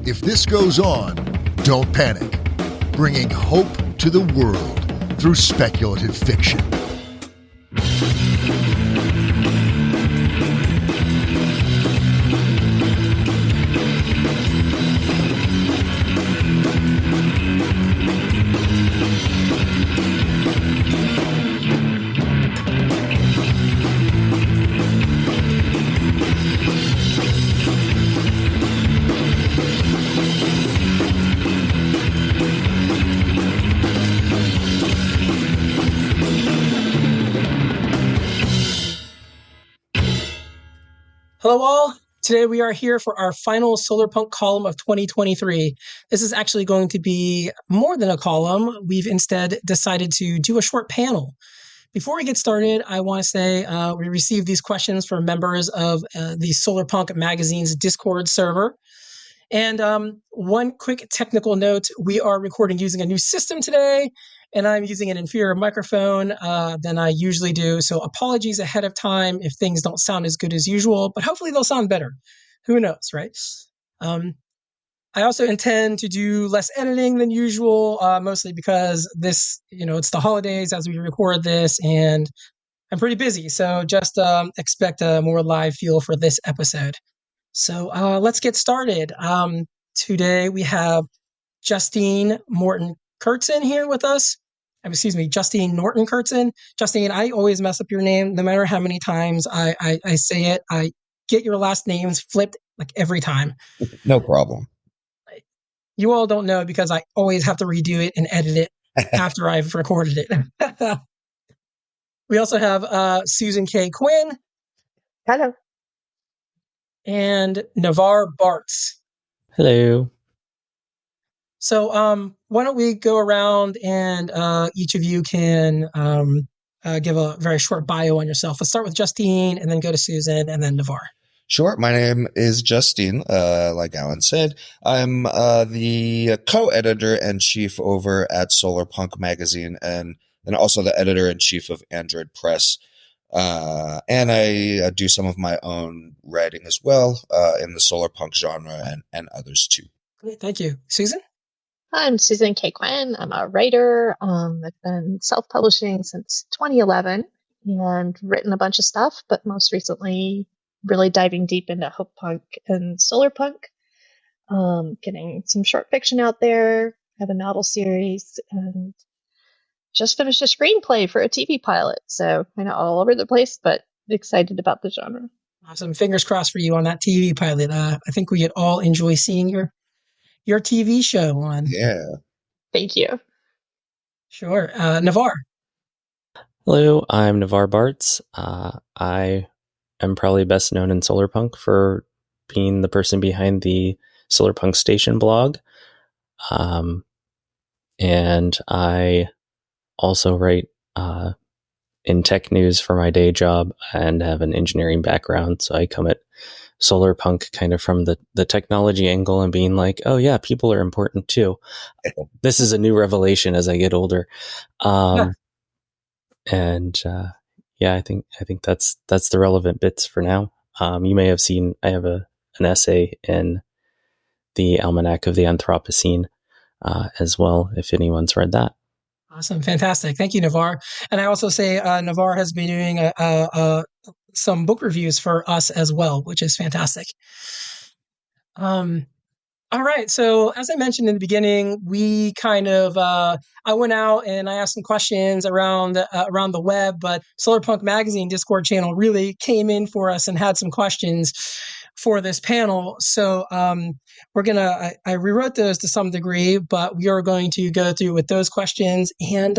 If this goes on, don't panic. Bringing hope to the world through speculative fiction. Hello all. Today we are here for our final Solarpunk column of 2023. This is actually going to be more than a column. We've instead decided to do a short panel. Before we get started, I want to say we received these questions from members of the Solarpunk Magazine's Discord server. And one quick technical note, we are recording using a new system today, and I'm using an inferior microphone than I usually do. So apologies ahead of time if things don't sound as good as usual, but hopefully they'll sound better. Who knows, right? I also intend to do less editing than usual, mostly because this, it's the holidays as we record this, and I'm pretty busy. So just expect a more live feel for this episode. So let's get started. Today we have Justine Norton-Kertson here with us. Justine Norton-Kertson. Justine, I always mess up your name. No matter how many times I say it, I get your last names flipped like every time. No problem. You all don't know because I always have to redo it and edit it after I've recorded it. We also have Susan Kaye Quinn. Hello. And Navarre Bartz. Hello. So why don't we go around and each of you can give a very short bio on yourself. Let's start with Justine and then go to Susan and then Navarre. Sure. My name is Justine. Like Alan said, I'm the co-editor and chief over at Solapunk Magazine and also the editor-in-chief of Android Press. And I do some of my own writing as well in the Solarpunk genre and others too. Great, thank you. Susan? I'm Susan Kaye Quinn. I'm a writer. I've been self-publishing since 2011 and written a bunch of stuff, but most recently really diving deep into Hope Punk and Solarpunk, getting some short fiction out there, have a novel series, and just finished a screenplay for a TV pilot. So kind of all over the place, but excited about the genre. Awesome. Fingers crossed for you on that TV pilot. I think we could all enjoy seeing your TV show on. Yeah. Thank you. Sure. Navarre. Hello, I'm Navarre Bartz. I am probably best known in Solarpunk for being the person behind the Solarpunk Station blog. And I also write in tech news for my day job and have an engineering background. So I come at Solarpunk kind of from the technology angle and being like, oh yeah, people are important too. This is a new revelation as I get older. And I think that's the relevant bits for now. You may have seen, I have an essay in the Almanac of the Anthropocene as well, if anyone's read that. Awesome. Fantastic. Thank you, Navarre. And I also say Navarre has been doing some book reviews for us as well, which is fantastic. All right. So as I mentioned in the beginning, we kind of, I went out and I asked some questions around the web, but Solarpunk Magazine Discord channel really came in for us and had some questions for this panel. So I rewrote those to some degree, but we are going to go through with those questions and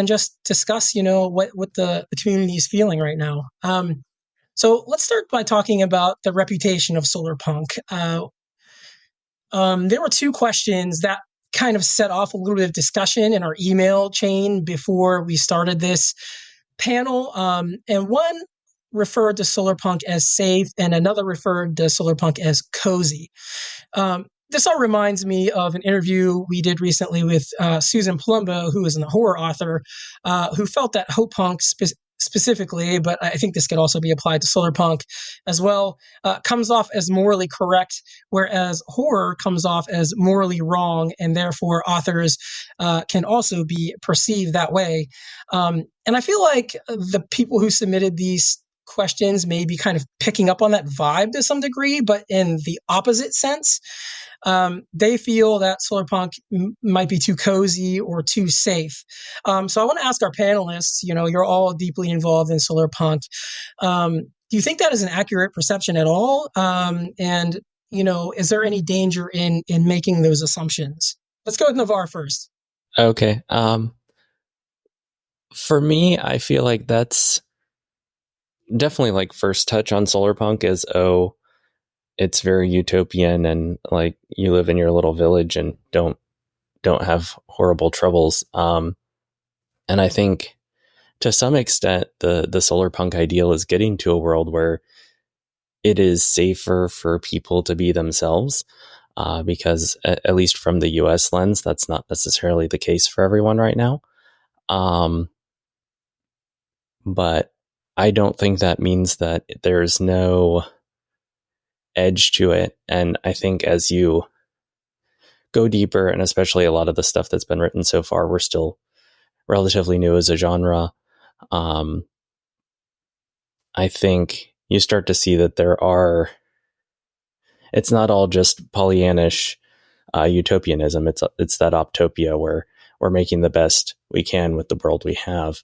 just discuss, what the community is feeling right now. So let's start by talking about the reputation of Solarpunk. There were two questions that kind of set off a little bit of discussion in our email chain before we started this panel. And one referred to Solarpunk as safe and another referred to Solarpunk as cozy. This all reminds me of an interview we did recently with Susan Palumbo, who is a horror author, who felt that Hope Punk specifically, but I think this could also be applied to Solarpunk as well, comes off as morally correct, whereas horror comes off as morally wrong, and therefore authors can also be perceived that way. And I feel like the people who submitted these questions may be kind of picking up on that vibe to some degree, but in the opposite sense. They feel that Solarpunk might be too cozy or too safe. So I want to ask our panelists, you're all deeply involved in Solarpunk. Do you think that is an accurate perception at all? And, is there any danger in making those assumptions? Let's go with Navarre first. Okay. For me, I feel like that's definitely like first touch on Solarpunk is, it's very utopian and like you live in your little village and don't have horrible troubles. And I think to some extent the Solarpunk ideal is getting to a world where it is safer for people to be themselves, because at least from the US lens, that's not necessarily the case for everyone right now. But I don't think that means that there's no edge to it. And I think as you go deeper, and especially a lot of the stuff that's been written so far, we're still relatively new as a genre. I think you start to see that it's not all just Pollyannish utopianism. It's that optopia where we're making the best we can with the world we have.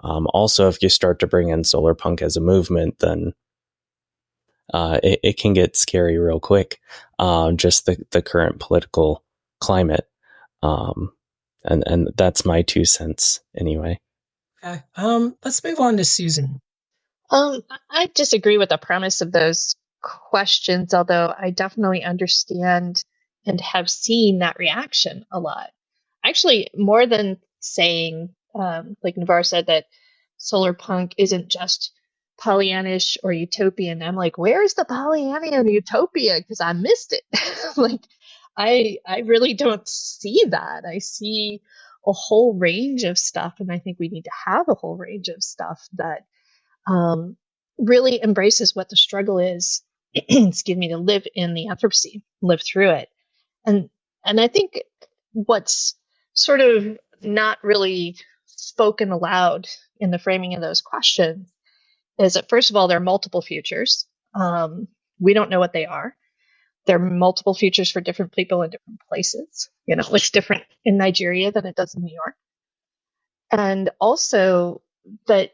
Also, if you start to bring in Solarpunk as a movement, then it can get scary real quick. Just the current political climate. And that's my 2 cents anyway. Okay. Let's move on to Susan. I disagree with the premise of those questions, although I definitely understand and have seen that reaction a lot. Actually, more than saying, like Navarre said, that Solarpunk isn't just Pollyannish or utopian. I'm like, where's the Pollyannian utopia? Because I missed it. Like, I really don't see that. I see a whole range of stuff, and I think we need to have a whole range of stuff that really embraces what the struggle is, excuse me, to live in the Anthropocene, live through it. And I think what's sort of not really spoken aloud in the framing of those questions is that, first of all, there are multiple futures. We don't know what they are. There are multiple futures for different people in different places. It's different in Nigeria than it does in New York. And also that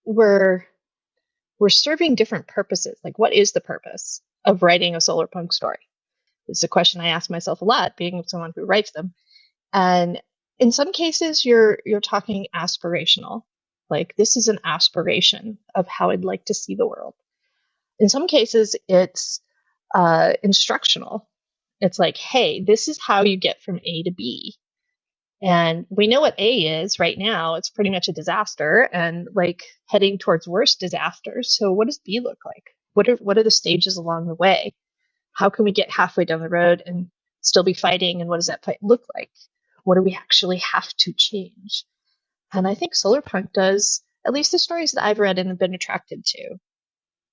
we're serving different purposes. Like, what is the purpose of writing a Solarpunk story? It's a question I ask myself a lot, being someone who writes them. And in some cases, you're talking aspirational. Like, this is an aspiration of how I'd like to see the world. In some cases, it's instructional. It's like, hey, this is how you get from A to B. And we know what A is right now. It's pretty much a disaster and like heading towards worse disasters. So what does B look like? What are the stages along the way? How can we get halfway down the road and still be fighting? And what does that fight look like? What do we actually have to change? And I think Solarpunk does, at least the stories that I've read and have been attracted to,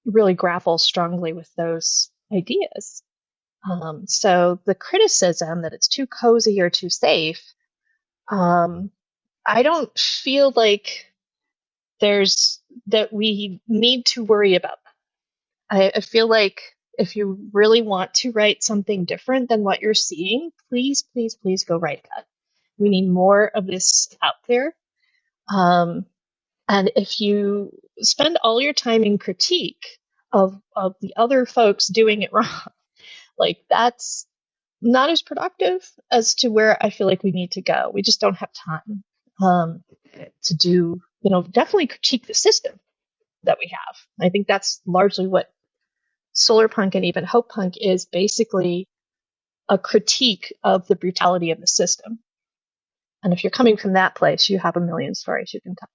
really grapple strongly with those ideas. So the criticism that it's too cozy or too safe, I don't feel like that we need to worry about that. I feel like if you really want to write something different than what you're seeing, please, please, please go write that. We need more of this out there. And if you spend all your time in critique of the other folks doing it wrong, like, that's not as productive as to where I feel like we need to go. We just don't have time to do, definitely critique the system that we have. I think that's largely what Solarpunk and even Hope Punk is, basically a critique of the brutality of the system. And if you're coming from that place, you have a million stories you can tell.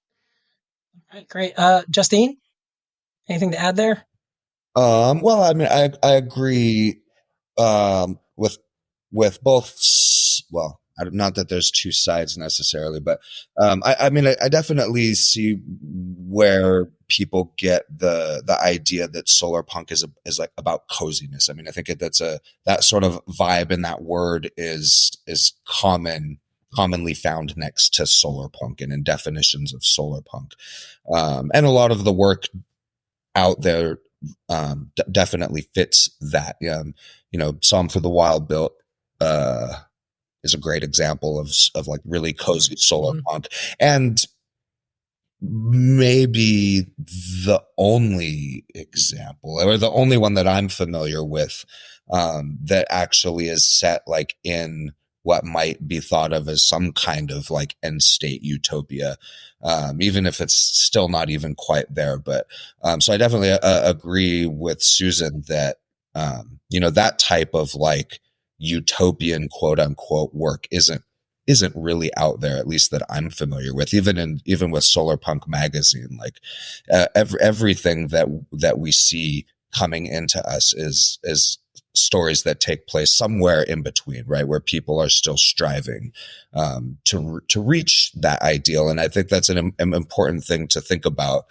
All right, great. Justine, anything to add there? Well, I mean, I agree with both. Well, not that there's two sides necessarily, but I mean, I definitely see where people get the idea that Solarpunk is like about coziness. I mean, I think that sort of vibe in that word is commonly found next to Solarpunk and in definitions of Solarpunk. And a lot of the work out there definitely fits that. Psalm for the Wild Built is a great example of like really cozy Solarpunk, and maybe the only example, or the only one that I'm familiar with, that actually is set like in what might be thought of as some kind of like end state utopia, even if it's still not even quite there. But so I definitely agree with Susan that that type of like utopian quote unquote work isn't really out there, at least that I'm familiar with. Even with Solarpunk magazine, like everything that we see coming into us is stories that take place somewhere in between, right, where people are still striving to reach that ideal. And I think that's an important thing to think about,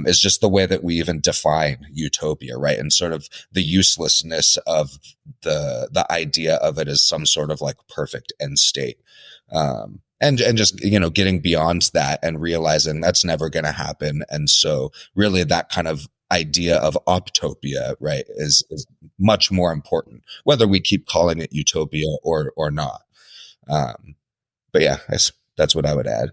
is just the way that we even define utopia, right, and sort of the uselessness of the idea of it as some sort of like perfect end state. And just, getting beyond that and realizing that's never going to happen. And so really that kind of idea of optopia, right, is much more important, whether we keep calling it utopia or not. But yeah, that's what I would add.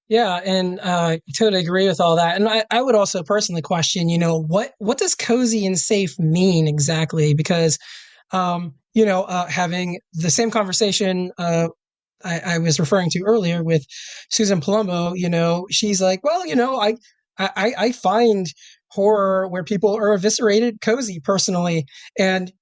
Yeah, and I totally agree with all that. And I would also personally question, what does cozy and safe mean exactly? Because, having the same conversation I was referring to earlier with Susan Palumbo, she's like, well, I find horror where people are eviscerated cozy personally. And,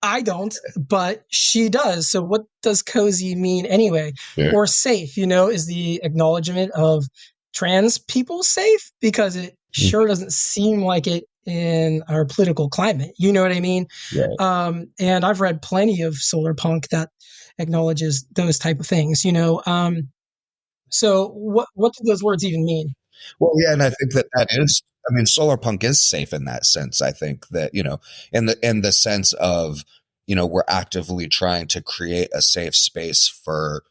I don't, but she does. So what does cozy mean anyway? Yeah. Or safe, is the acknowledgement of trans people safe? Because it sure doesn't seem like it in our political climate. You know what I mean? Right. And I've read plenty of Solarpunk that acknowledges those type of things, So what do those words even mean? Well, yeah, and I think that is, I mean, Solarpunk is safe in that sense. I think that, in the sense of, we're actively trying to create a safe space for,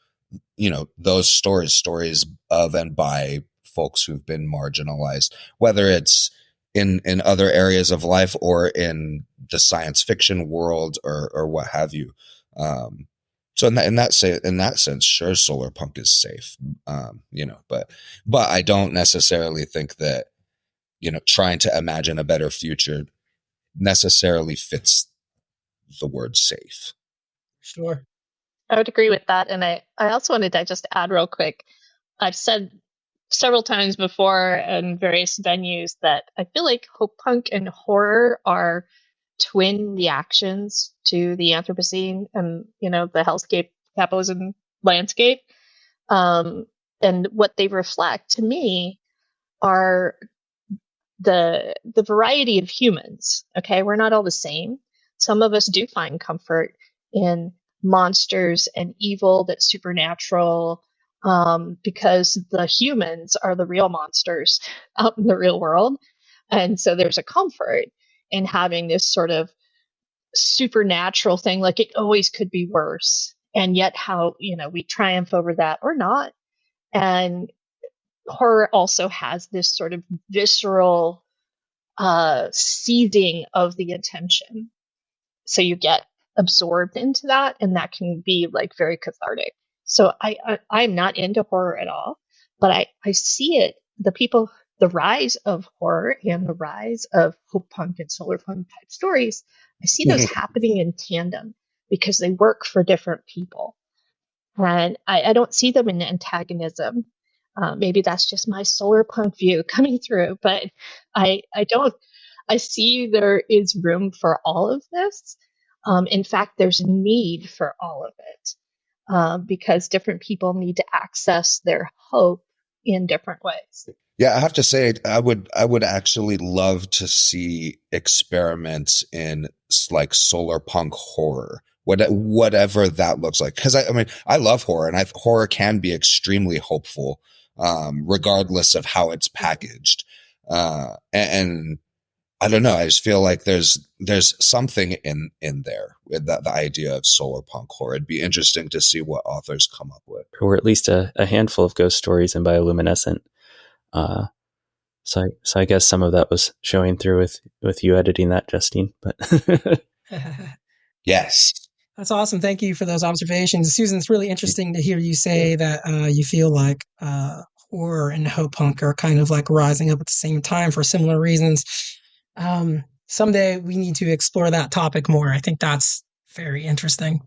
those stories of and by folks who've been marginalized, whether it's in other areas of life or in the science fiction world or what have you. So in that sense, sure, Solarpunk is safe, but I don't necessarily think that, trying to imagine a better future necessarily fits the word safe. Sure. I would agree with that. And I also wanted to just add real quick. I've said several times before in various venues that I feel like hope punk and horror are twin reactions to the Anthropocene and, the hellscape capitalism landscape. And what they reflect to me are the variety of humans. Okay. We're not all the same. Some of us do find comfort in monsters and evil that's supernatural, because the humans are the real monsters out in the real world. And so there's a comfort in having this sort of supernatural thing, like it always could be worse. And yet how, we triumph over that or not. And horror also has this sort of visceral seizing of the attention. So you get absorbed into that, and that can be like very cathartic. So I'm not into horror at all, but I see it, the rise of horror and the rise of hope punk and Solarpunk type stories. I see those happening in tandem because they work for different people. And I don't see them in antagonism. Maybe that's just my Solarpunk view coming through, but I don't. I see there is room for all of this. In fact, there's a need for all of it, because different people need to access their hope in different ways. Yeah, I have to say, I would actually love to see experiments in like Solarpunk horror, whatever that looks like. Because I mean, I love horror, and horror can be extremely hopeful, regardless of how it's packaged. And I don't know. I just feel like there's something in there with the idea of solarpunk horror. It'd be interesting to see what authors come up with. Or at least a handful of ghost stories and bioluminescent. So I guess some of that was showing through with you editing that, Justine. But Yes. That's awesome. Thank you for those observations. Susan, it's really interesting to hear you say that you feel like horror and hope punk are kind of like rising up at the same time for similar reasons. Someday we need to explore that topic more. I think that's very interesting.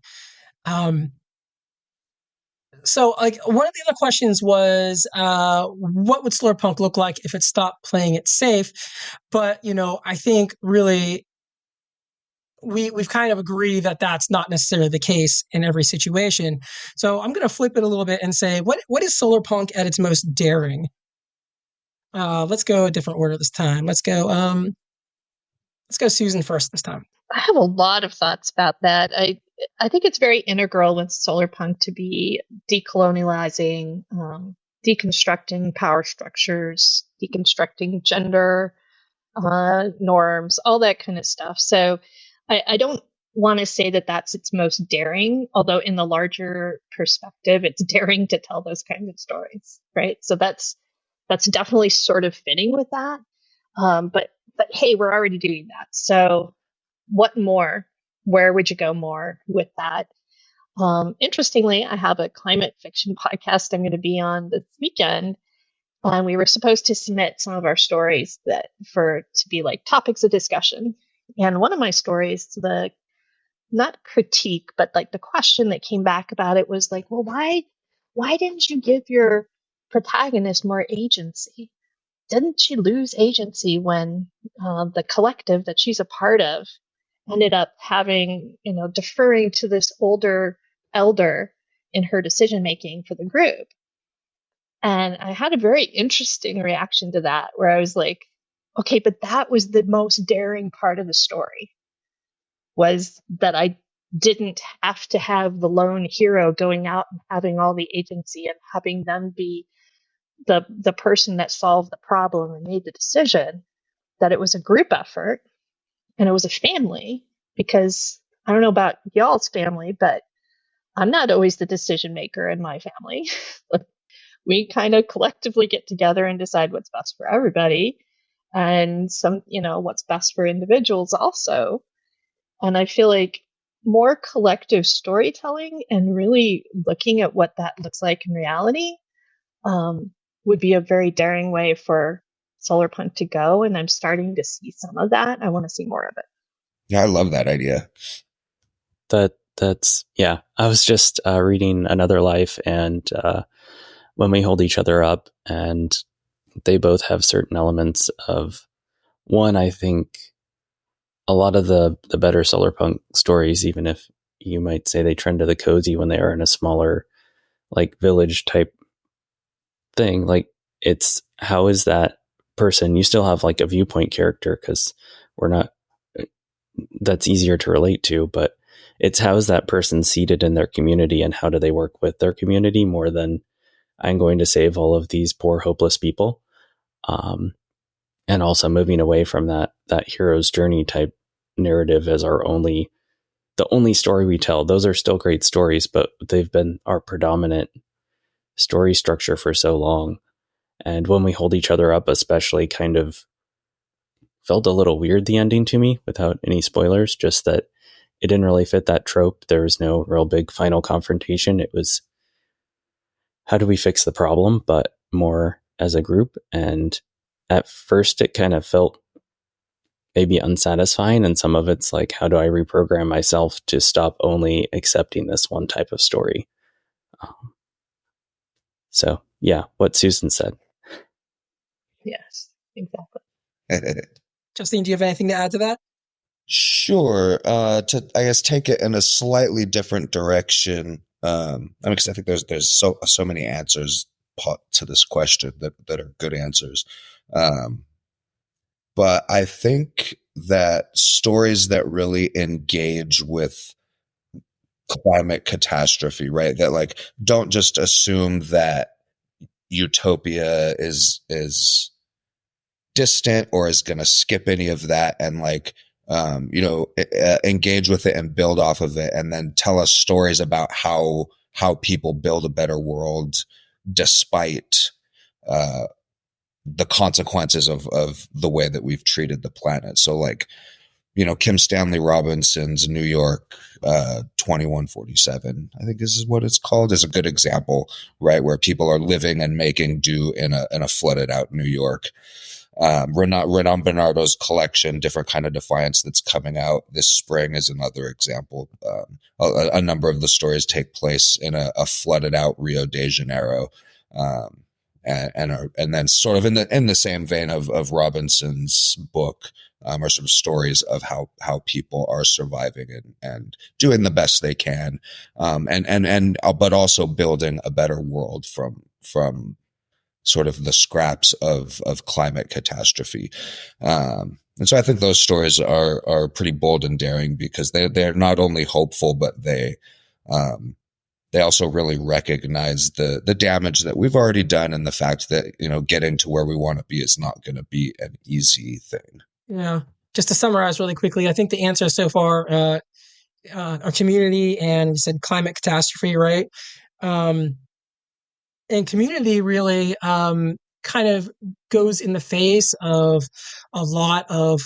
So, like, one of the other questions was, what would Solarpunk look like if it stopped playing it safe? But, I think really we've kind of agreed that that's not necessarily the case in every situation. So I'm going to flip it a little bit and say, what is Solarpunk at its most daring? Let's go a different order this time. Let's go Susan first this time. I have a lot of thoughts about that. I think it's very integral with Solarpunk to be decolonializing, deconstructing power structures, deconstructing gender norms, all that kind of stuff. So I don't want to say that that's its most daring, although in the larger perspective, it's daring to tell those kinds of stories, right? So that's definitely sort of fitting with that. But hey, we're already doing that. So what more? Where would you go more with that? Interestingly, I have a climate fiction podcast I'm going to be on this weekend. And we were supposed to submit some of our stories to be like topics of discussion. And one of my stories, not critique, but like the question that came back about it was like, well, why didn't you give your protagonist more agency? Didn't she lose agency when the collective that she's a part of ended up having, deferring to this older elder in her decision making for the group? And I had a very interesting reaction to that, where I was like, okay, but that was the most daring part of the story, was that I didn't have to have the lone hero going out and having all the agency and having them be the person that solved the problem and made the decision, that it was a group effort and it was a family. Because I don't know about y'all's family, but I'm not always the decision maker in my family. We kind of collectively get together and decide what's best for everybody, and what's best for individuals also. And I feel like more collective storytelling and really looking at what that looks like in reality would be a very daring way for Solarpunk to go. And I'm starting to see some of that. I want to see more of it. Yeah, I love that idea. That's I was just reading Another Life, and When We Hold Each Other Up, and they both have certain elements of one. I think a lot of the better Solarpunk stories, even if you might say they trend to the cozy when they are in a smaller, like, village type thing, like, it's how is that person, you still have like a viewpoint character, because that's easier to relate to, but it's how is that person seated in their community and how do they work with their community more than I'm going to save all of these poor, hopeless people. And also moving away from that hero's journey type narrative as the only story we tell. Those are still great stories, but they've been our predominant story structure for so long. And When We Hold Each Other Up especially kind of felt a little weird, the ending, to me, without any spoilers, just that it didn't really fit that trope. There was no real big final confrontation. It was, how do we fix the problem, but more as a group. And at first it kind of felt maybe unsatisfying, and some of it's like, how do I reprogram myself to stop only accepting this one type of story? So yeah, what Susan said. Yes, exactly. Justine, do you have anything to add to that? Sure. To, I guess, take it in a slightly different direction. Because I think there's so many answers to this question that are good answers. But I think that stories that really engage with climate catastrophe, right? That like, don't just assume that utopia is distant or is going to skip any of that, and like, engage with it and build off of it, and then tell us stories about how people build a better world despite the consequences of the way that we've treated the planet. So like, Kim Stanley Robinson's New York 2147, I think is what it's called, is a good example, right? Where people are living and making do in a flooded out New York. Renan Bernardo's collection, Different Kind of Defiance, that's coming out this spring, is another example. A number of the stories take place in a flooded out Rio de Janeiro. And then sort of in the same vein of Robinson's book, are sort of stories of how people are surviving and doing the best they can, but also building a better world from sort of the scraps of climate catastrophe. And so I think those stories are pretty bold and daring, because they're not only hopeful, but they also really recognize the damage that we've already done, and the fact that, getting to where we want to be is not going to be an easy thing. Yeah. Just to summarize really quickly, I think the answer so far, our community, and you said climate catastrophe, right? And community really kind of goes in the face of a lot of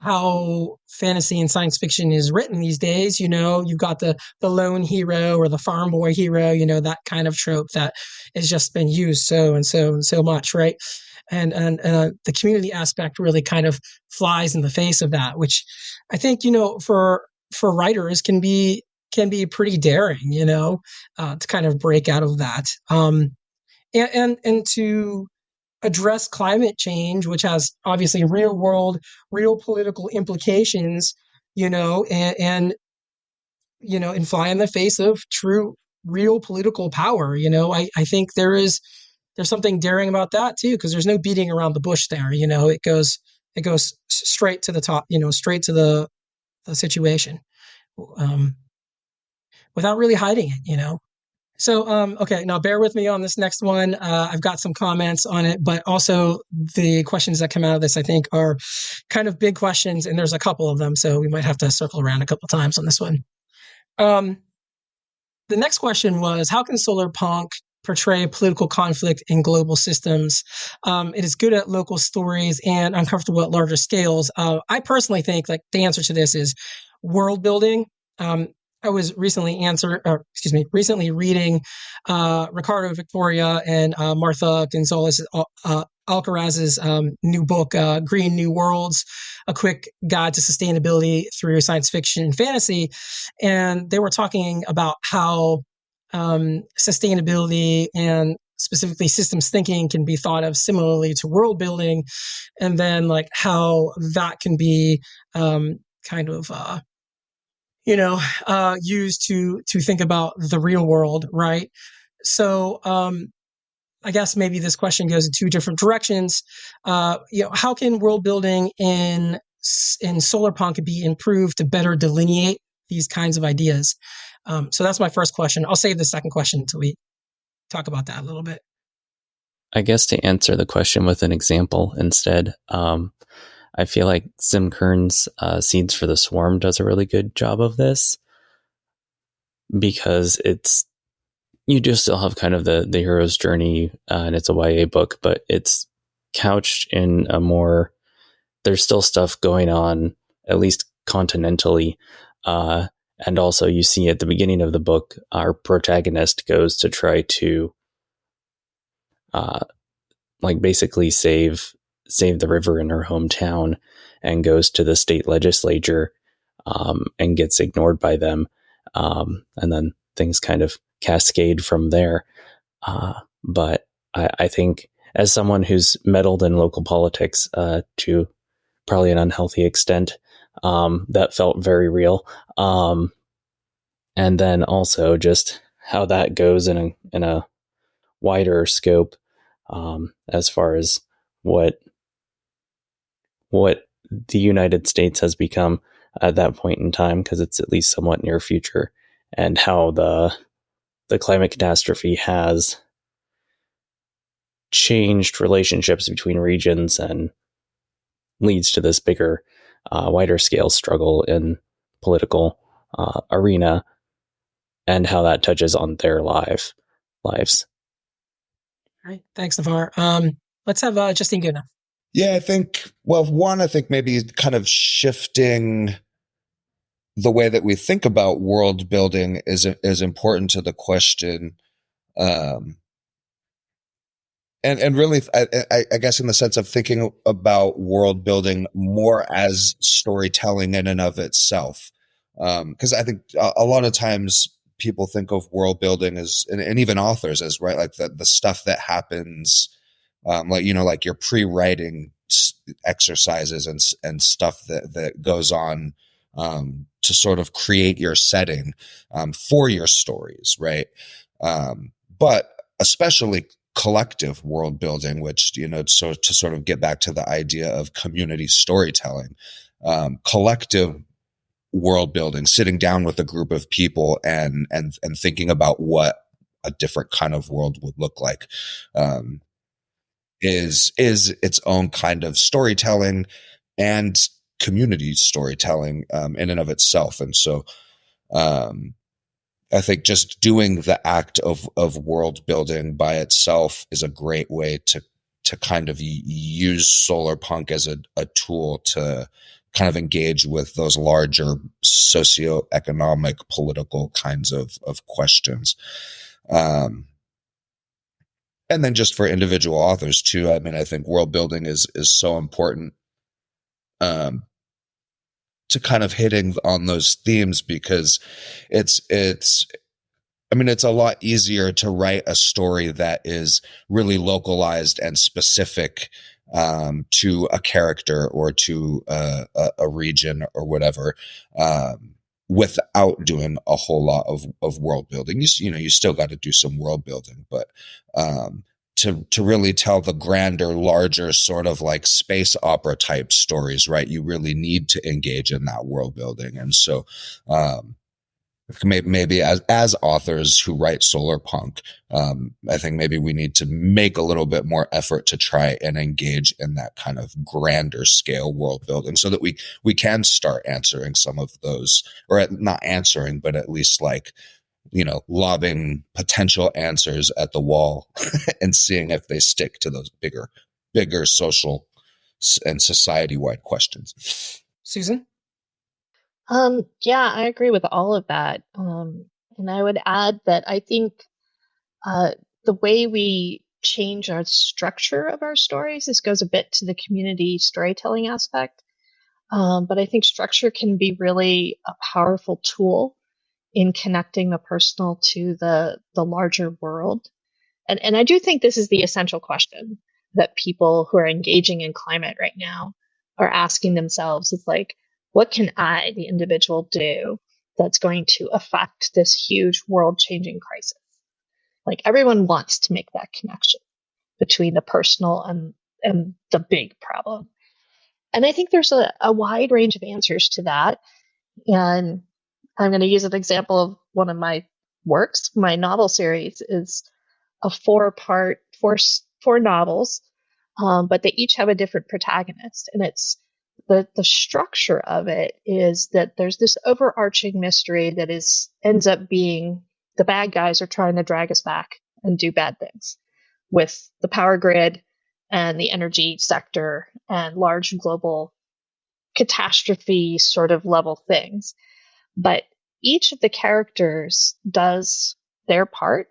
how fantasy and science fiction is written these days. You've got the lone hero or the farm boy hero, that kind of trope that has just been used so and so and so much, right? And the community aspect really kind of flies in the face of that, which I think, for writers can be pretty daring, to kind of break out of that. And to address climate change, which has obviously real political implications, and fly in the face of real political power. I think there's something daring about that too, because there's no beating around the bush there. It goes straight to the top, straight to the situation, without really hiding it. So, okay, now bear with me on this next one. I've got some comments on it, but also the questions that come out of this, I think, are kind of big questions, and there's a couple of them, so we might have to circle around a couple of times on this one. The next question was, how can Solarpunk portray political conflict in global systems? It is good at local stories and uncomfortable at larger scales. I personally think like the answer to this is world building. I was recently reading Ricardo Victoria and Martha Gonzalez Alcaraz's new book, Green New Worlds, A Quick Guide to Sustainability Through Science Fiction and Fantasy. And they were talking about how sustainability and specifically systems thinking can be thought of similarly to world building, and then like how that can be used to think about the real world, right? So I guess maybe this question goes in two different directions. How can world building in Solarpunk be improved to better delineate these kinds of ideas? So that's my first question. I'll save the second question until we talk about that a little bit. I guess to answer the question with an example instead, I feel like Sim Kern's Seeds for the Swarm does a really good job of this, because you do still have kind of the hero's journey, and it's a YA book, but it's couched in there's still stuff going on, at least continentally. And also you see at the beginning of the book, our protagonist goes to try to basically save the river in her hometown, and goes to the state legislature and gets ignored by them. And then things kind of cascade from there. But I think as someone who's meddled in local politics to probably an unhealthy extent, that felt very real. And then also just how that goes in a wider scope, as far as what the United States has become at that point in time, because it's at least somewhat near future, and how the climate catastrophe has changed relationships between regions and leads to this bigger, wider scale struggle in political arena, and how that touches on their lives. All right. Thanks, Navarre. Let's have Justine go now. Yeah, I think maybe kind of shifting the way that we think about world building is important to the question. And really, I guess in the sense of thinking about world building more as storytelling in and of itself. Because I think a lot of times people think of world building as, and even authors as, right, like the stuff that happens, like your pre-writing exercises and stuff that goes on to sort of create your setting for your stories, right? But especially collective world building, which, so to sort of get back to the idea of community storytelling, collective world building, sitting down with a group of people and thinking about what a different kind of world would look like, is its own kind of storytelling and community storytelling in and of itself. And so I think just doing the act of world building by itself is a great way to kind of use Solarpunk as a tool to kind of engage with those larger socioeconomic, political kinds of questions. And then just for individual authors too, I mean, I think world building is so important to kind of hitting on those themes, because it's a lot easier to write a story that is really localized and specific to a character or to a region or whatever, without doing a whole lot of world building. You still got to do some world building, but to really tell the grander, larger sort of like space opera type stories, right, you really need to engage in that world building. And so maybe as authors who write Solarpunk, I think maybe we need to make a little bit more effort to try and engage in that kind of grander scale world building, so that we can start answering some of those, or not answering, but at least lobbing potential answers at the wall and seeing if they stick to those bigger social and society-wide questions. Susan? Yeah, I agree with all of that. And I would add that I think the way we change our structure of our stories, this goes a bit to the community storytelling aspect. But I think structure can be really a powerful tool in connecting the personal to the larger world. And I do think this is the essential question that people who are engaging in climate right now are asking themselves. It's like, what can I, the individual, do that's going to affect this huge world-changing crisis? Like, everyone wants to make that connection between the personal and the big problem. And I think there's a wide range of answers to that. And I'm going to use an example of one of my works. My novel series is a four novels, but they each have a different protagonist. And it's the structure of it is that there's this overarching mystery that ends up being the bad guys are trying to drag us back and do bad things with the power grid and the energy sector and large global catastrophe sort of level things. But each of the characters does their part,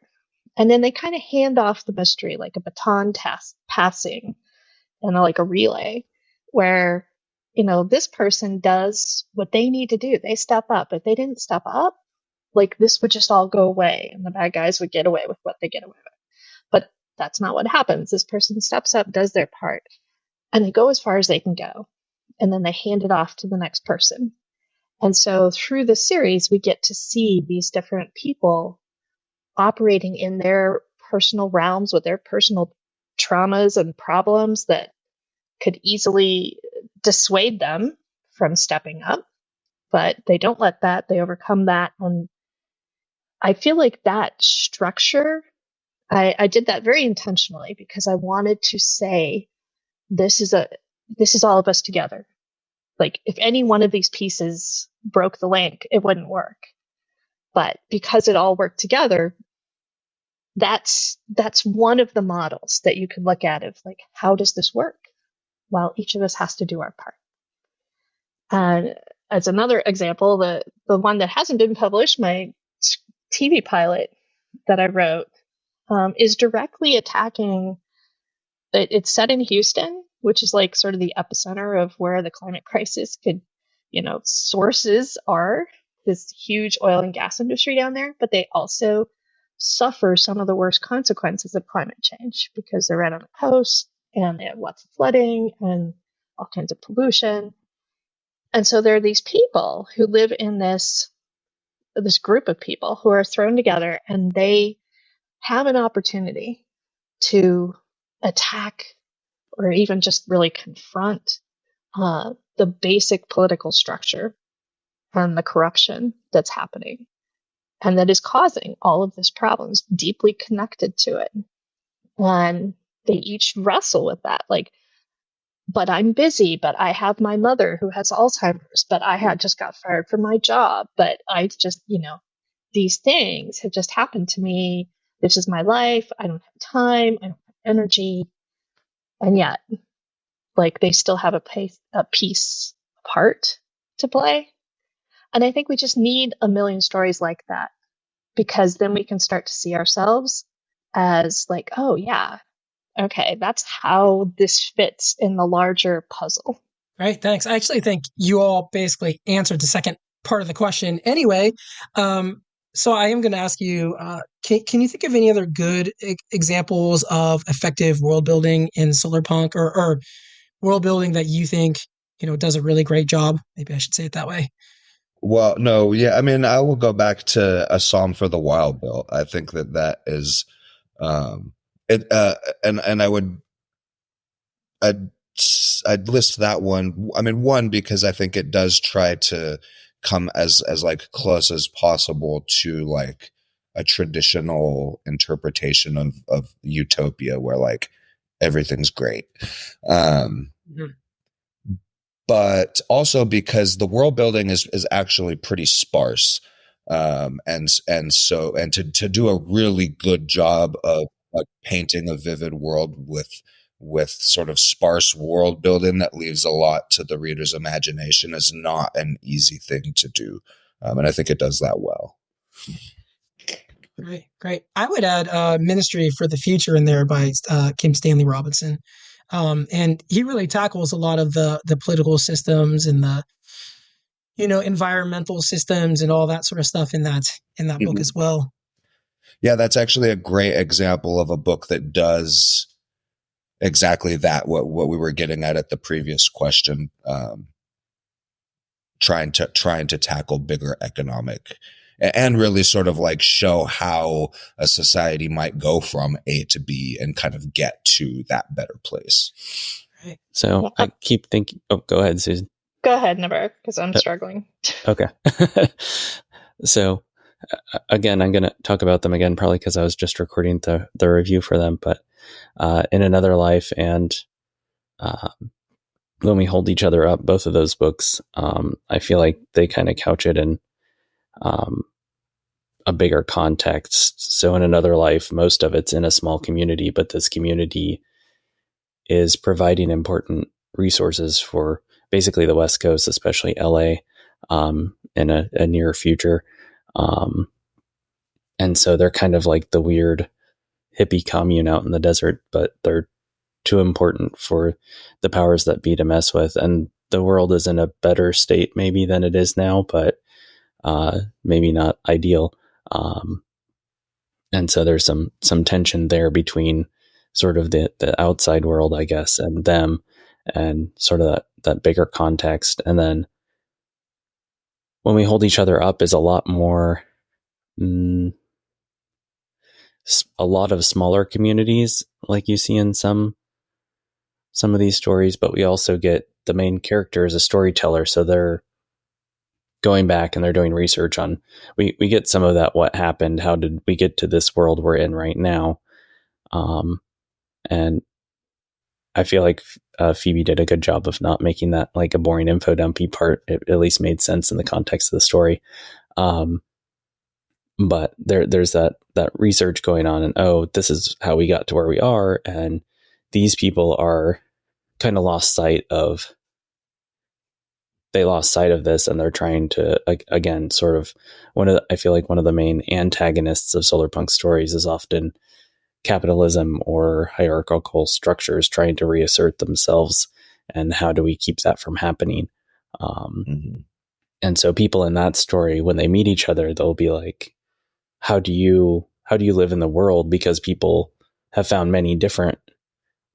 and then they kind of hand off the mystery like a baton passing and like a relay, where, this person does what they need to do. They step up. If they didn't step up, like, this would just all go away and the bad guys would get away with what they get away with. But that's not what happens. This person steps up, does their part, and they go as far as they can go. And then they hand it off to the next person. And so through the series, we get to see these different people operating in their personal realms with their personal traumas and problems that could easily dissuade them from stepping up. But they don't let that. They overcome that. And I feel like that structure, I did that very intentionally because I wanted to say, this is all of us together. Like, if any one of these pieces broke the link, it wouldn't work. But because it all worked together, that's one of the models that you can look at of like, how does this work? Well, each of us has to do our part. And as another example, the one that hasn't been published, my TV pilot that I wrote, is directly attacking. It's set in Houston, which is like sort of the epicenter of where the climate crisis could, sources are. This huge oil and gas industry down there, but they also suffer some of the worst consequences of climate change because they're right on the coast and they have lots of flooding and all kinds of pollution. And so there are these people who live in this group of people who are thrown together, and they have an opportunity to attack or even just really confront the basic political structure and the corruption that's happening and that is causing all of these problems, deeply connected to it. And they each wrestle with that, like, but I'm busy, but I have my mother who has Alzheimer's, but I had just got fired from my job, but I just, these things have just happened to me. This is my life. I don't have time. I don't have energy. And yet, like, they still have a part to play. And I think we just need a million stories like that, because then we can start to see ourselves as like, oh yeah, okay, that's how this fits in the larger puzzle. Right. Thanks. I actually think you all basically answered the second part of the question anyway. So I am going to ask you, can you think of any other good examples of effective world building in Solarpunk, or world building that you think, does a really great job? Maybe I should say it that way. Well, no, yeah. I mean, I will go back to A Psalm for the Wild Bill. I think that is, and I'd list that one. I mean, one, because I think it does try to come as like close as possible to like a traditional interpretation of utopia where like everything's great. But also because the world building is actually pretty sparse. And to do a really good job of like painting a vivid world with sort of sparse world building that leaves a lot to the reader's imagination is not an easy thing to do. And I think it does that well. Great. I would add Ministry for the Future in there by Kim Stanley Robinson. And he really tackles a lot of the political systems and the, environmental systems and all that sort of stuff in that book as well. Yeah, that's actually a great example of a book that does exactly that, what we were getting at the previous question, trying to tackle bigger economic and really sort of like show how a society might go from A to B and kind of get to that better place. So I keep thinking, go ahead, Susan. Go ahead, Navarre, because I'm struggling. Okay. So again, I'm going to talk about them again, probably because I was just recording the review for them, but In Another Life and When We Hold Each Other Up, both of those books, I feel like they kind of couch it in a bigger context. So in Another Life, most of it's in a small community, but this community is providing important resources for basically the West Coast, especially LA, in a near future. And so they're kind of like the weird hippie commune out in the desert, but they're too important for the powers that be to mess with. And the world is in a better state maybe than it is now, but maybe not ideal. And so there's some tension there between sort of the outside world, I guess, and them, and sort of that bigger context. And then When We Hold Each Other Up is a lot more, a lot of smaller communities like you see in some of these stories, but we also get the main character as a storyteller. So they're going back and they're doing research on, we get some of that, what happened, how did we get to this world we're in right now. And I feel like Phoebe did a good job of not making that like a boring info dumpy part. It at least made sense in the context of the story. But there's that research going on, and this is how we got to where we are, and these people are kind of lost sight of this, and they're trying to, again, sort of I feel like one of the main antagonists of Solarpunk stories is often capitalism or hierarchical structures trying to reassert themselves, and how do we keep that from happening? And so people in that story, when they meet each other, they'll be like, how do you live in the world? Because people have found many different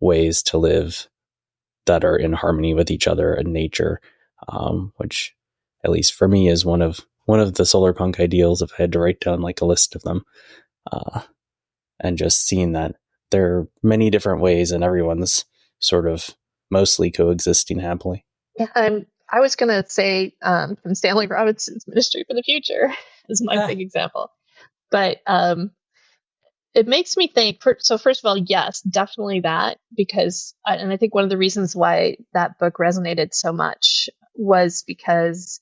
ways to live that are in harmony with each other and nature, which, at least for me, is one of the Solarpunk ideals, if I had to write down like a list of them. And just seeing that there are many different ways and everyone's sort of mostly coexisting happily. Yeah, I was going to say from Stanley Robinson's Ministry for the Future is my big example. But it makes me think, so first of all, yes, definitely that, because, and I think one of the reasons why that book resonated so much was because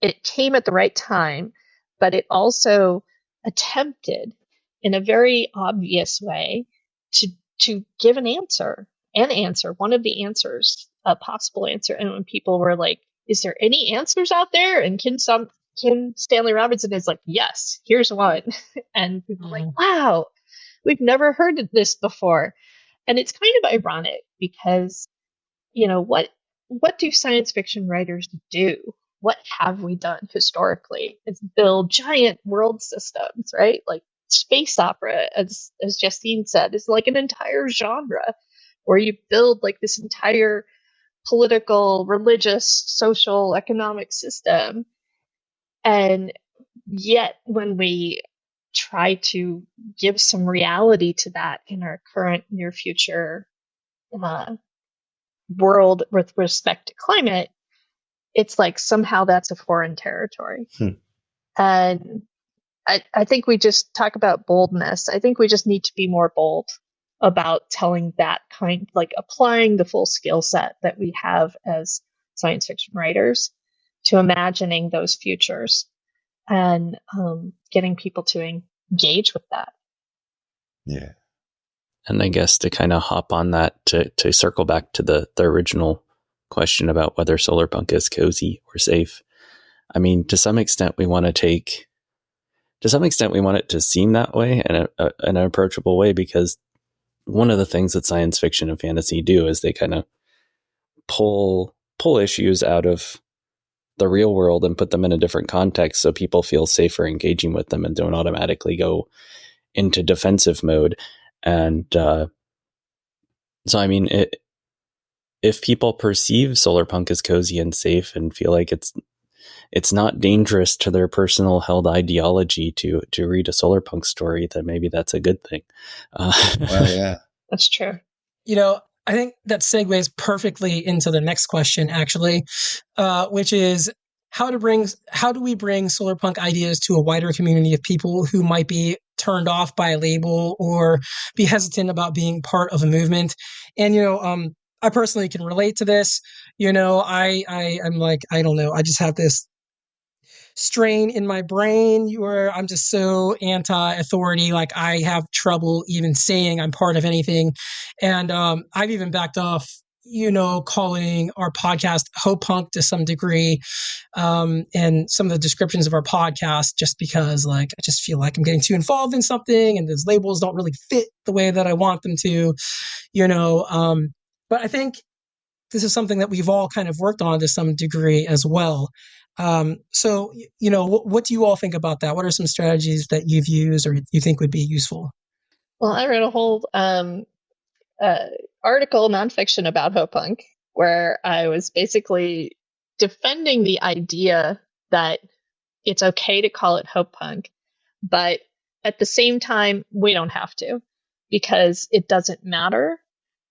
it came at the right time, but it also attempted in a very obvious way to give an answer, one of the answers, a possible answer. And when people were like, is there any answers out there? And Kim Stanley Robinson is like, yes, here's one. And people are like, wow, we've never heard of this before. And it's kind of ironic because, what do science fiction writers do? What have we done historically? It's build giant world systems, right? Like space opera, as Justine said, is like an entire genre where you build like this entire political, religious, social, economic system. And yet when we try to give some reality to that in our current near future world with respect to climate, it's like somehow that's a foreign territory. And I think we just talk about boldness. I think we just need to be more bold about telling that like applying the full skill set that we have as science fiction writers to imagining those futures and getting people to engage with that. Yeah. And I guess to kind of hop on that, to circle back to the original question about whether Solarpunk is cozy or safe. I mean, to some extent we want it to seem that way in an approachable way, because one of the things that science fiction and fantasy do is they kind of pull issues out of the real world and put them in a different context so people feel safer engaging with them and don't automatically go into defensive mode. And so, I mean, if people perceive Solarpunk as cozy and safe and feel like it's not dangerous to their personal held ideology to read a Solarpunk story, then maybe that's a good thing. Well, yeah, that's true. I think that segues perfectly into the next question, actually, which is how do we bring Solarpunk ideas to a wider community of people who might be turned off by a label or be hesitant about being part of a movement? And, I personally can relate to this. I'm like, I don't know. I just have this strain in my brain where I'm just so anti-authority. Like I have trouble even saying I'm part of anything. And I've even backed off, calling our podcast Hopunk to some degree, and some of the descriptions of our podcast, just because like I just feel like I'm getting too involved in something and those labels don't really fit the way that I want them to, but I think this is something that we've all kind of worked on to some degree as well. So, what do you all think about that? What are some strategies that you've used or you think would be useful? Well, I read a whole article, nonfiction, about Hopunk, where I was basically defending the idea that it's okay to call it Hopunk, but at the same time, we don't have to, because it doesn't matter,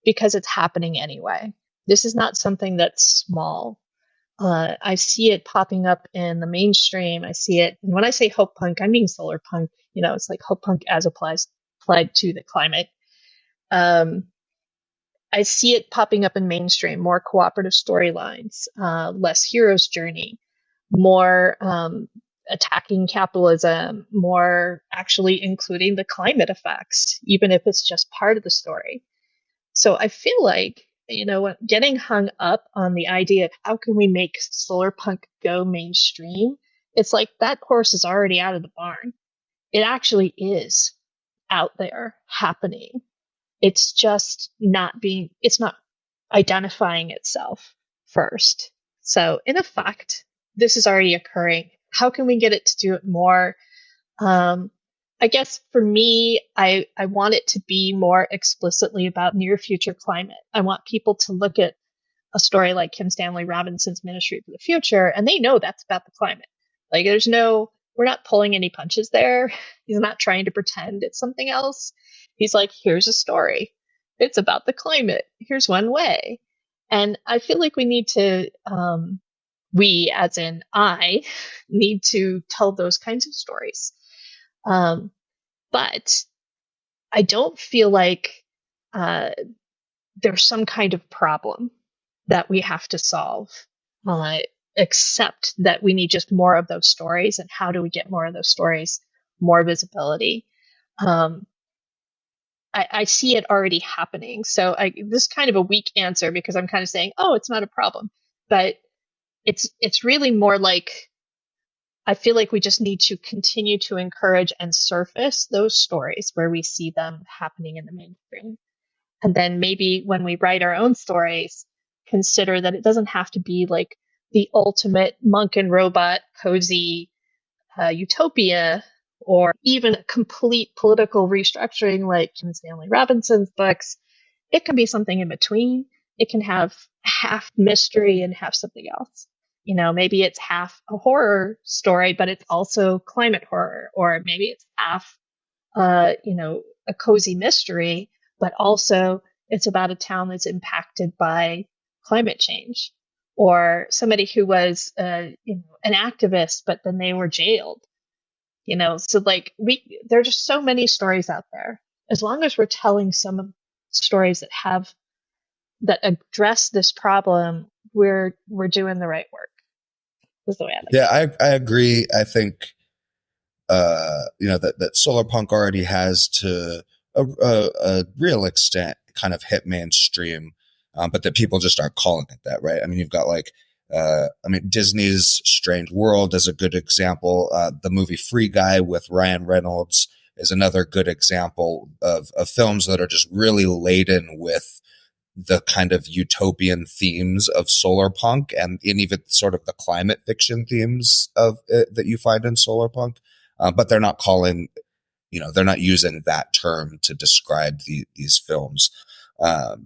because it's happening anyway. This is not something that's small. I see it popping up in the mainstream. I see it, and when I say hope punk, I mean Solarpunk. It's like hope punk as applied to the climate. I see it popping up in mainstream, more cooperative storylines, less hero's journey, more attacking capitalism, more actually including the climate effects, even if it's just part of the story. So I feel like, getting hung up on the idea of how can we make Solarpunk go mainstream, it's like that horse is already out of the barn. It actually is out there happening. It's just it's not identifying itself first. So in effect, this is already occurring. How can we get it to do it more? I guess for me, I want it to be more explicitly about near future climate. I want people to look at a story like Kim Stanley Robinson's Ministry for the Future, and they know that's about the climate. Like we're not pulling any punches there. He's not trying to pretend it's something else. He's like, here's a story. It's about the climate. Here's one way. And I feel like we need to, we as in I, need to tell those kinds of stories. But I don't feel like there's some kind of problem that we have to solve, except that we need just more of those stories. And how do we get more of those stories, more visibility? I see it already happening. So this is kind of a weak answer because I'm kind of saying, oh, it's not a problem. But it's really more like I feel like we just need to continue to encourage and surface those stories where we see them happening in the mainstream. And then maybe when we write our own stories, consider that it doesn't have to be like the ultimate monk and robot cozy utopia, or even a complete political restructuring like Kim Stanley Robinson's books. It can be something in between. It can have half mystery and half something else. Maybe it's half a horror story, but it's also climate horror, or maybe it's half, a cozy mystery, but also it's about a town that's impacted by climate change, or somebody who was, an activist, but then they were jailed. So like there are just so many stories out there. As long as we're telling some stories that address this problem, we're doing the right work. Is the way I like it. I agree. I think that Solarpunk already has to a real extent kind of hit mainstream, but that people just aren't calling it that, right? I mean, you've got like Disney's Strange World is a good example. The movie Free Guy with Ryan Reynolds is another good example of films that are just really laden with the kind of utopian themes of Solarpunk and even sort of the climate fiction themes of that you find in Solarpunk. But they're not calling, they're not using that term to describe these films. But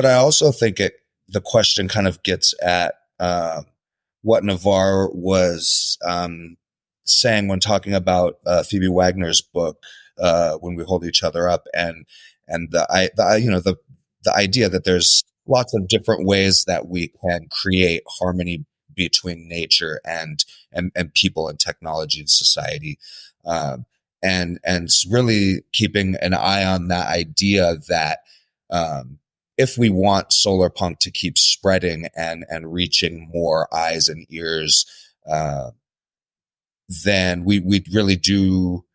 I also think the question kind of gets at what Navarre was saying when talking about Phoebe Wagner's book, When We Hold Each Other Up, and the idea that there's lots of different ways that we can create harmony between nature and people and technology and society, and really keeping an eye on that idea that if we want Solarpunk to keep spreading and reaching more eyes and ears, then we really do.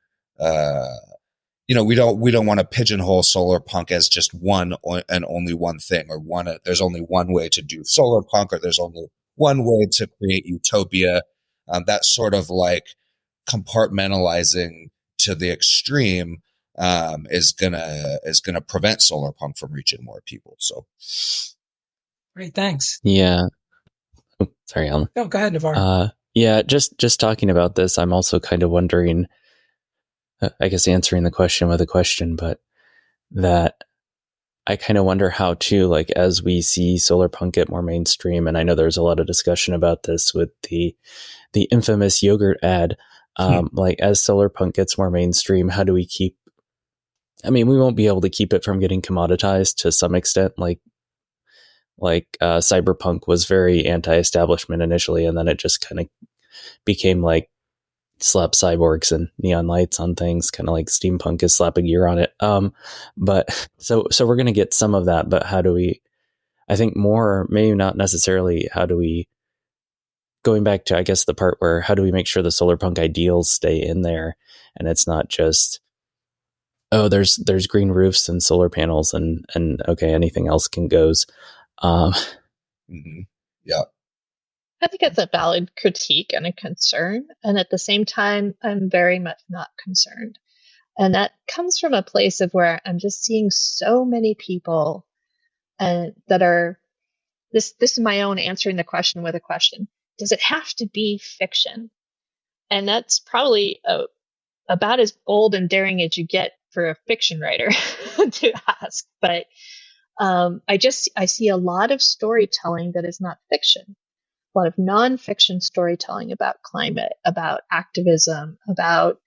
We don't want to pigeonhole Solarpunk as just one and only one thing, or there's only one way to do Solarpunk, or there's only one way to create utopia. That sort of like compartmentalizing to the extreme is gonna prevent Solarpunk from reaching more people. So, Great, thanks. Yeah. Oh, sorry, Alan. No, go ahead, Navarre. Yeah, just talking about this, I'm also kind of wondering. I guess answering the question with a question, but that I kind of wonder how too, like as we see Solarpunk get more mainstream, and I know there's a lot of discussion about this with the infamous yogurt ad, like as Solarpunk gets more mainstream, how do we keep, we won't be able to keep it from getting commoditized to some extent, like Like Cyberpunk was very anti-establishment initially, and then it just kind of became like slap cyborgs and neon lights on things, kind of like steampunk is slap a gear on it. But so we're going to get some of that, but how do we, I think more, maybe not necessarily, how do we, going back to, I guess, the part where how do we make sure the Solarpunk ideals stay in there and it's not just, oh, there's green roofs and solar panels and okay, anything else can goes. Yeah. I think it's a valid critique and a concern. And at the same time, I'm very much not concerned. And that comes from a place of where I'm just seeing so many people that are, this is my own answering the question with a question. Does it have to be fiction? And that's probably about as bold and daring as you get for a fiction writer to ask. But I see a lot of storytelling that is not fiction. A lot of nonfiction storytelling about climate, about activism, about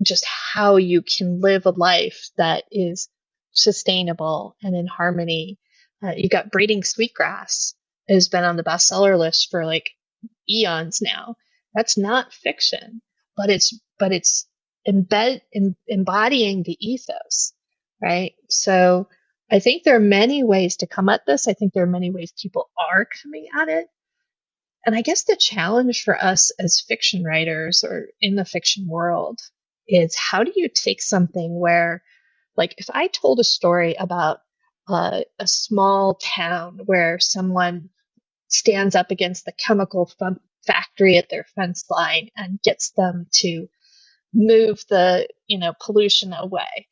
just how you can live a life that is sustainable and in harmony. You got Breeding Sweetgrass has been on the bestseller list for like eons now. That's not fiction, but it's embodying the ethos, right? So I think there are many ways to come at this. I think there are many ways people are coming at it. And I guess the challenge for us as fiction writers or in the fiction world is how do you take something where, like, if I told a story about a small town where someone stands up against the chemical factory at their fence line and gets them to move the, pollution away.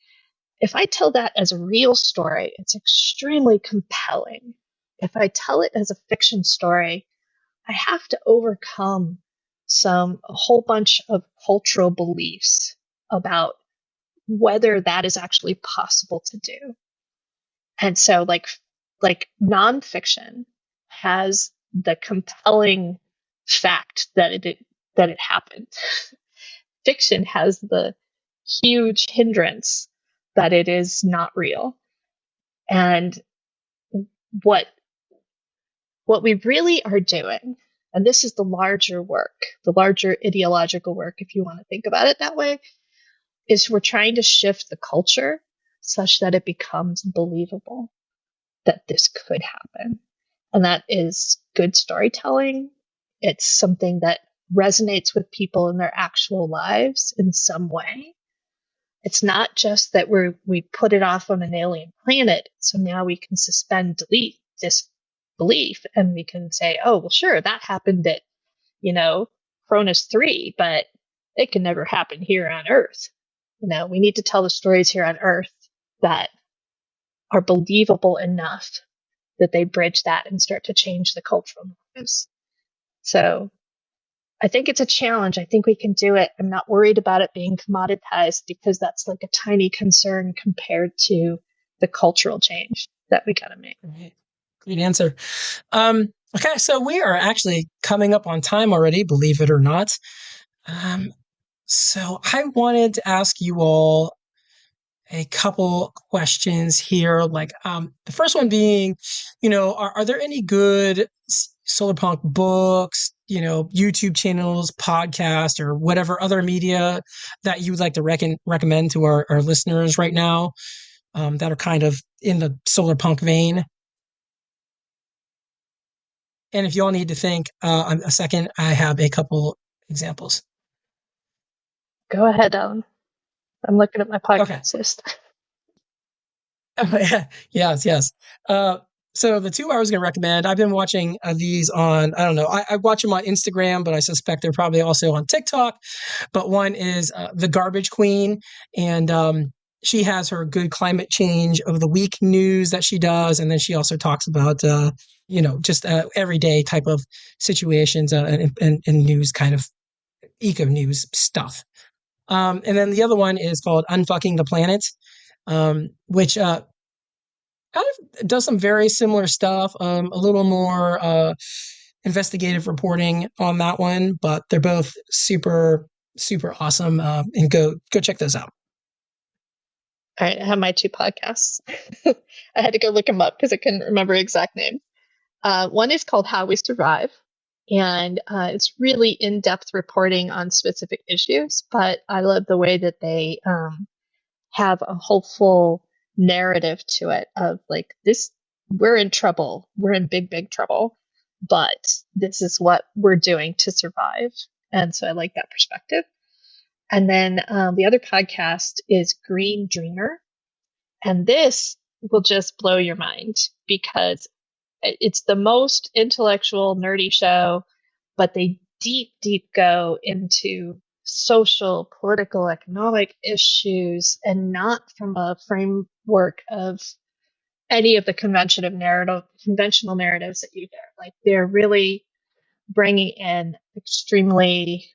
If I tell that as a real story, it's extremely compelling. If I tell it as a fiction story, I have to overcome a whole bunch of cultural beliefs about whether that is actually possible to do. And so like nonfiction has the compelling fact that it happened. Fiction has the huge hindrance that it is not real. And what we really are doing, and this is the larger work, the larger ideological work, if you want to think about it that way, is we're trying to shift the culture such that it becomes believable that this could happen. And that is good storytelling. It's something that resonates with people in their actual lives in some way. It's not just that we put it off on an alien planet, so now we can delete this belief and we can say, oh, well, sure, that happened at, Cronus 3, but it can never happen here on Earth. We need to tell the stories here on Earth that are believable enough that they bridge that and start to change the cultural norms. So I think it's a challenge. I think we can do it. I'm not worried about it being commoditized because that's like a tiny concern compared to the cultural change that we got to make. Right. Great answer. Okay, so we are actually coming up on time already, believe it or not. So I wanted to ask you all a couple questions here. Like, the first one being, are there any good Solarpunk books, YouTube channels, podcasts, or whatever other media that you would like to recommend to our listeners right now, that are kind of in the Solarpunk vein? And if you all need to think a second, I have a couple examples. Go ahead, Ellen. I'm looking at my podcast list. Yes. So the two I was going to recommend, I've been watching these on, I don't know, I watch them on Instagram, but I suspect they're probably also on TikTok. But one is The Garbage Queen, and she has her good climate change of the week news that she does, and then she also talks about, just everyday type of situations and news, kind of eco news stuff. And then the other one is called Unfucking the Planet, which kind of does some very similar stuff, a little more investigative reporting on that one, but they're both super, super awesome, and go check those out. All right, I have my 2 podcasts. I had to go look them up because I couldn't remember exact name. One is called How We Survive, and it's really in-depth reporting on specific issues, but I love the way that they have a hopeful narrative to it of like, this, we're in trouble, we're in big, big trouble, but this is what we're doing to survive. And so I like that perspective. And then the other podcast is Green Dreamer. And this will just blow your mind because it's the most intellectual, nerdy show, but they deep, deep go into social, political, economic issues and not from a framework of any of the conventional narratives that you hear. Like, they're really bringing in extremely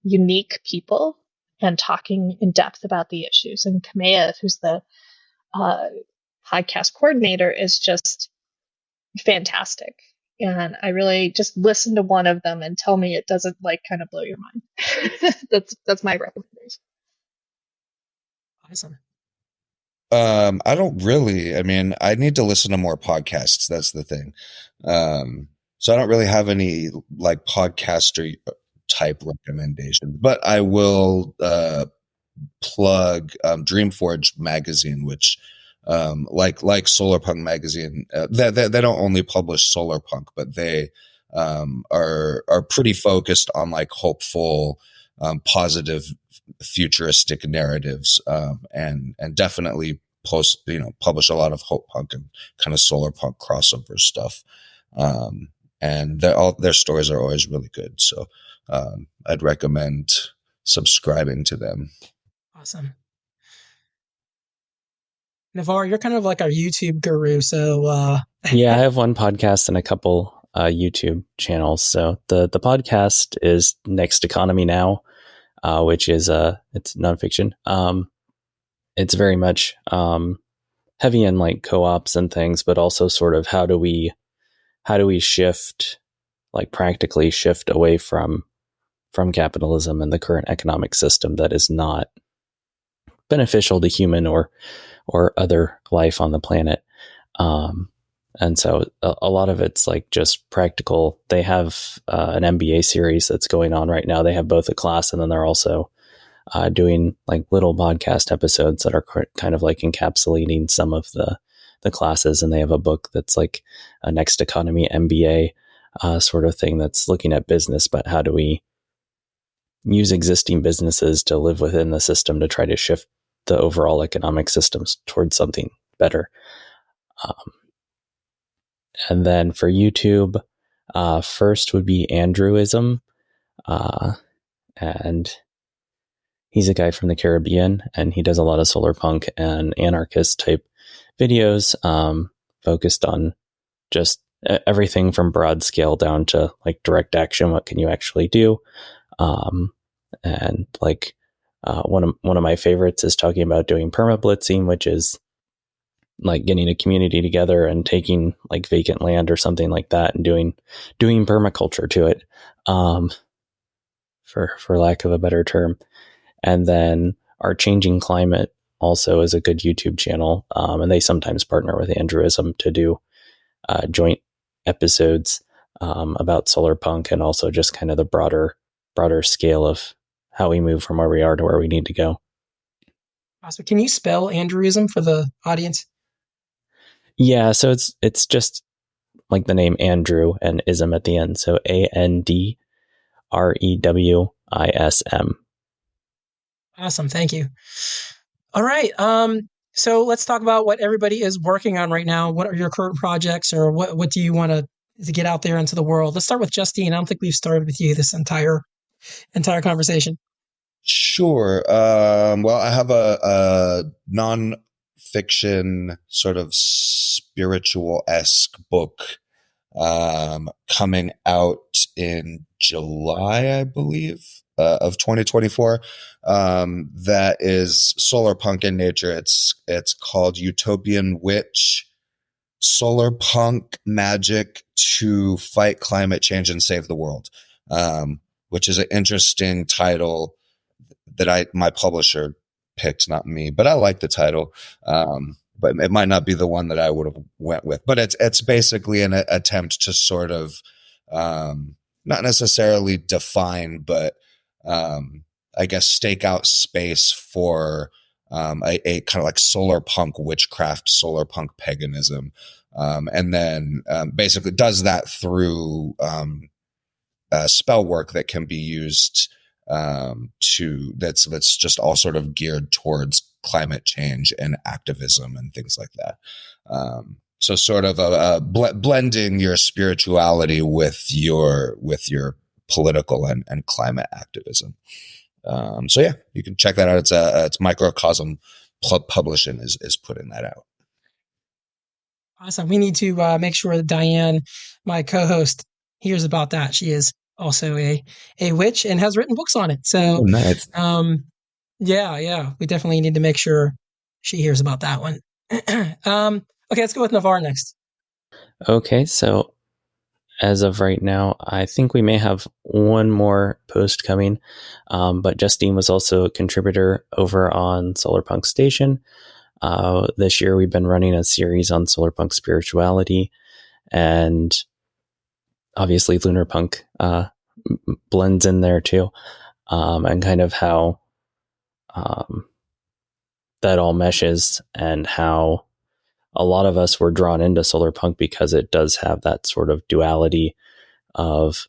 unique people and talking in depth about the issues. And Kaye, who's the podcast coordinator, is just fantastic. And I really just listen to one of them and tell me it doesn't like kind of blow your mind. That's my recommendation. Awesome. I don't really. I mean, I need to listen to more podcasts. That's the thing. So I don't really have any like podcaster type recommendations, but I will plug Dreamforge Magazine, which like Solarpunk Magazine, they don't only publish Solarpunk, but they are pretty focused on like hopeful, positive, futuristic narratives, and definitely publish a lot of hope punk and kind of Solarpunk crossover stuff. And their stories are always really good. So I'd recommend subscribing to them. Awesome. Navarre, you're kind of like our YouTube guru. So yeah, I have one podcast and a couple YouTube channels. So the podcast is Next Economy Now, which is it's nonfiction. It's very much heavy in like co-ops and things, but also sort of how do we shift, like practically shift away from capitalism and the current economic system that is not beneficial to human or other life on the planet. And so a lot of it's like just practical. They have an MBA series that's going on right now. They have both a class and then they're also doing like little podcast episodes that are kind of like encapsulating some of the classes. And they have a book that's like a Next Economy MBA sort of thing that's looking at business, but how do we use existing businesses to live within the system to try to shift the overall economic systems towards something better. And then for YouTube, first would be Andrewism. And he's a guy from the Caribbean, and he does a lot of Solarpunk and anarchist type videos, focused on just everything from broad scale down to like direct action. What can you actually do? And like one of my favorites is talking about doing permablitzing, which is like getting a community together and taking like vacant land or something like that and doing permaculture to it, for lack of a better term. And then Our Changing Climate also is a good YouTube channel, and they sometimes partner with Andrewism to do joint episodes about Solarpunk and also just kind of the broader scale of how we move from where we are to where we need to go. Awesome. Can you spell Andrewism for the audience? Yeah, so it's just like the name Andrew and ism at the end. So ANDREWISM. Awesome. Thank you. All right. So let's talk about what everybody is working on right now. What are your current projects, or what do you want to get out there into the world? Let's start with Justine. I don't think we've started with you this entire conversation. Sure. Well, I have a non-fiction sort of spiritual-esque book coming out in July, I believe, of 2024. That is Solarpunk in nature. It's called Utopian Witch: Solarpunk Magic to Fight Climate Change and Save the World, which is an interesting title that my publisher picked, not me, but I like the title. But it might not be the one that I would have went with. But it's basically an attempt to sort of not necessarily define, but I guess stake out space for a kind of like Solarpunk witchcraft, Solarpunk paganism, and then basically does that through spell work that can be used that's just all sort of geared towards climate change and activism and things like that. So sort of blending your spirituality with your political and climate activism. So yeah, you can check that out. It's Microcosm Publishing is putting that out. Awesome. We need to make sure that Diane, my co-host, hears about that. She is also a witch and has written books on it. So, nice. Yeah, we definitely need to make sure she hears about that one. Okay, let's go with Navarre next. Okay, so as of right now, I think we may have one more post coming, but Justine was also a contributor over on Solarpunk Station. This year we've been running a series on Solarpunk spirituality, and obviously Lunarpunk blends in there too, and kind of how that all meshes, and how a lot of us were drawn into Solarpunk because it does have that sort of duality of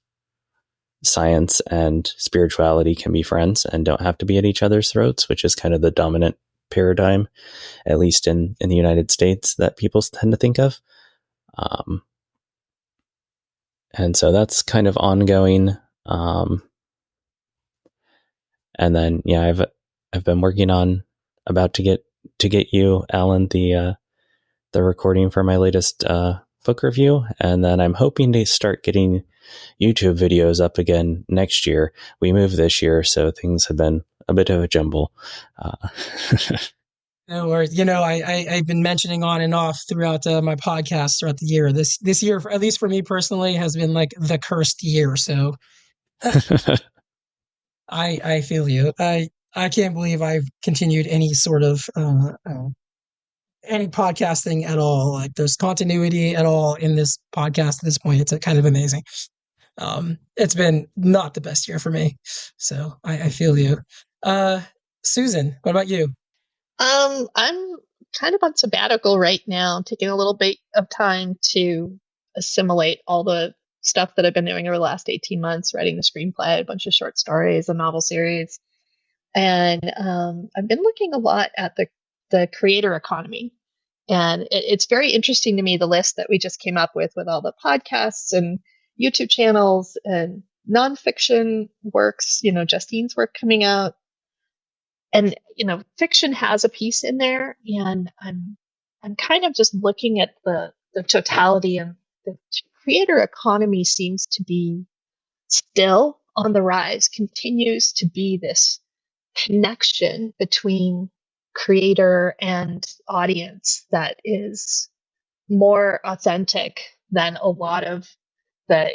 science and spirituality can be friends and don't have to be at each other's throats, which is kind of the dominant paradigm, at least in the United States, that people tend to think of. And so that's kind of ongoing. And then, yeah, I've been working on about to get you, Alan, the recording for my latest book review, and then I'm hoping to start getting YouTube videos up again next year. We moved this year, so things have been a bit of a jumble. No worries. I've been mentioning on and off throughout my podcast throughout the year. This year, at least for me personally, has been like the cursed year. So I feel you. I can't believe I've continued any sort of any podcasting at all. Like there's continuity at all in this podcast at this point. It's kind of amazing. It's been not the best year for me. So I feel you. Susan, what about you? I'm kind of on sabbatical right now, taking a little bit of time to assimilate all the stuff that I've been doing over the last 18 months, writing the screenplay, a bunch of short stories, a novel series. And I've been looking a lot at the creator economy. And it's very interesting to me, the list that we just came up with all the podcasts and YouTube channels and nonfiction works, Justine's work coming out. And, fiction has a piece in there, and I'm kind of just looking at the totality, and the creator economy seems to be still on the rise, continues to be this connection between creator and audience that is more authentic than a lot of the,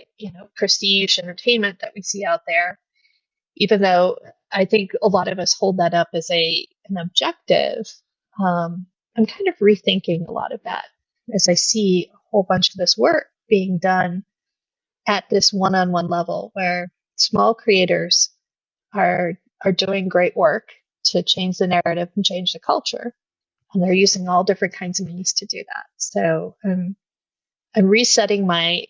prestige entertainment that we see out there. Even though I think a lot of us hold that up as an objective, I'm kind of rethinking a lot of that as I see a whole bunch of this work being done at this one-on-one level, where small creators are doing great work to change the narrative and change the culture, and they're using all different kinds of means to do that. So I'm resetting my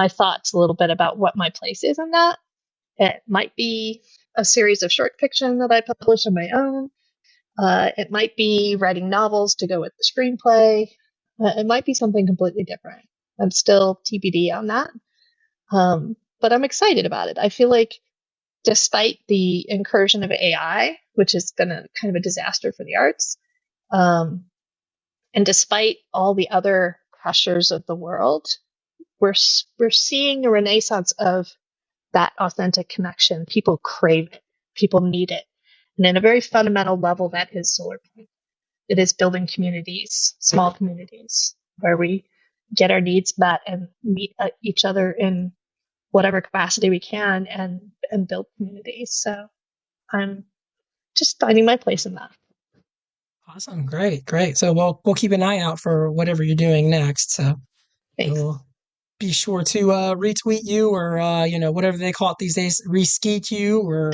thoughts a little bit about what my place is in that. It might be a series of short fiction that I publish on my own. It might be writing novels to go with the screenplay. It might be something completely different. I'm still TBD on that. But I'm excited about it. I feel like despite the incursion of AI, which has been a kind of a disaster for the arts, and despite all the other pressures of the world, we're seeing a renaissance of that authentic connection. People crave it. People need it. And in a very fundamental level, that is Solarpunk. It is building communities, small communities, where we get our needs met and meet each other in whatever capacity we can and build communities. So I'm just finding my place in that. Awesome. Great. So we'll keep an eye out for whatever you're doing next. So Thanks. we'll be sure to retweet you or whatever they call it these days, reskeet you or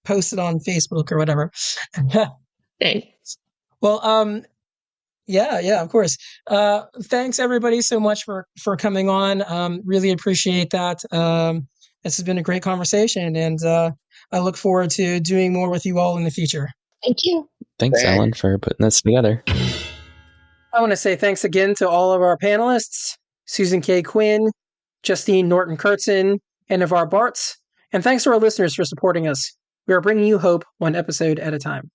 post it on Facebook or whatever. Thanks. Well, yeah, of course. Thanks everybody so much for coming on. Really appreciate that. This has been a great conversation, and I look forward to doing more with you all in the future. Thank you. Thanks, Ellen, for putting this together. I want to say thanks again to all of our panelists, Susan Kaye Quinn, Justine Norton-Kertson, and Navarre Bartz. And thanks to our listeners for supporting us. We are bringing you hope one episode at a time.